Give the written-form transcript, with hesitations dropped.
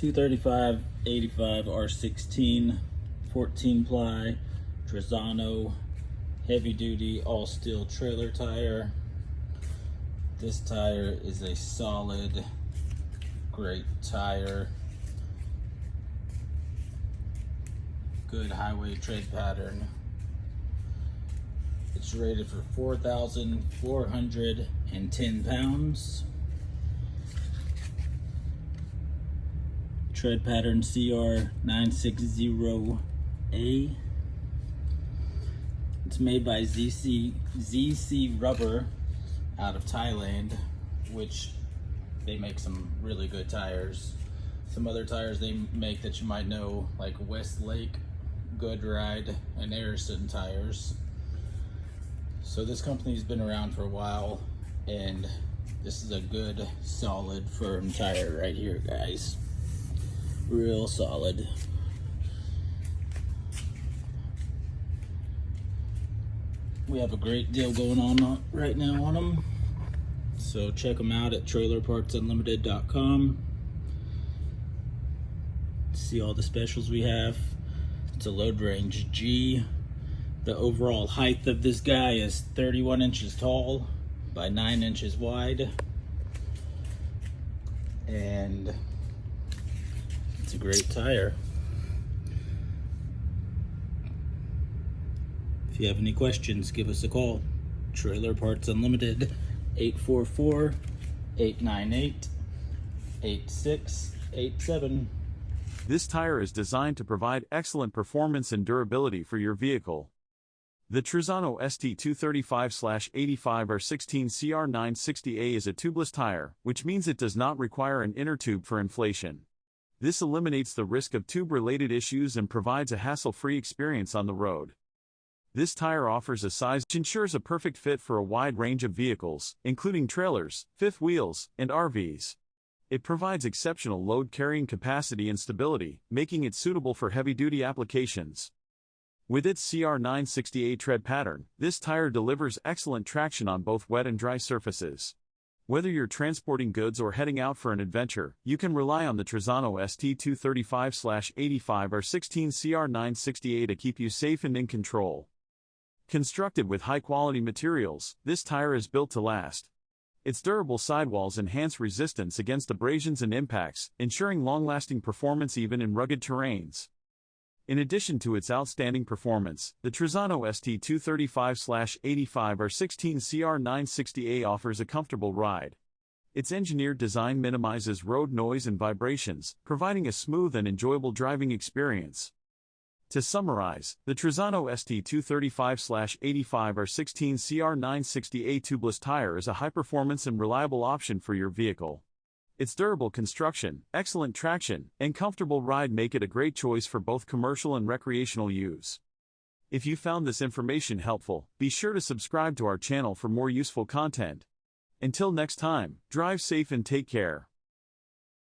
235 85 R16 14 ply Trazano heavy duty all steel trailer tire. This tire is a solid, great tire. Good highway tread pattern. It's rated for 4,410 pounds. Tread pattern CR960A. It's made by ZC Rubber out of Thailand, which they make some really good tires. Some other tires they make that you might know, like Westlake, Good Ride, and Ayrton tires. So this company's been around for a while, and this is a good, solid, firm tire right here, guys. Real solid. We have a great deal going on right now on them. So check them out at trailerpartsunlimited.com. See all the specials we have. It's a load range G. The overall height of this guy is 31 inches tall by 9 inches wide. And it's a great tire. If you have any questions, give us a call. Trailer Parts Unlimited, 844-898-8687. This tire is designed to provide excellent performance and durability for your vehicle. The Trazano ST235/85 R16 CR960A is a tubeless tire, which means it does not require an inner tube for inflation. This eliminates the risk of tube-related issues and provides a hassle-free experience on the road. This tire offers a size which ensures a perfect fit for a wide range of vehicles, including trailers, fifth wheels, and RVs. It provides exceptional load carrying capacity and stability, making it suitable for heavy-duty applications. With its CR960A tread pattern, this tire delivers excellent traction on both wet and dry surfaces. Whether you're transporting goods or heading out for an adventure, you can rely on the Trazano ST235/85 R16 CR960A to keep you safe and in control. Constructed with high-quality materials, this tire is built to last. Its durable sidewalls enhance resistance against abrasions and impacts, ensuring long-lasting performance even in rugged terrains. In addition to its outstanding performance, the Trazano ST235/85 R16 CR960A offers a comfortable ride. Its engineered design minimizes road noise and vibrations, providing a smooth and enjoyable driving experience. To summarize, the Trazano ST235/85 R16 CR960A tubeless tire is a high-performance and reliable option for your vehicle. Its durable construction, excellent traction, and comfortable ride make it a great choice for both commercial and recreational use. If you found this information helpful, be sure to subscribe to our channel for more useful content. Until next time, drive safe and take care.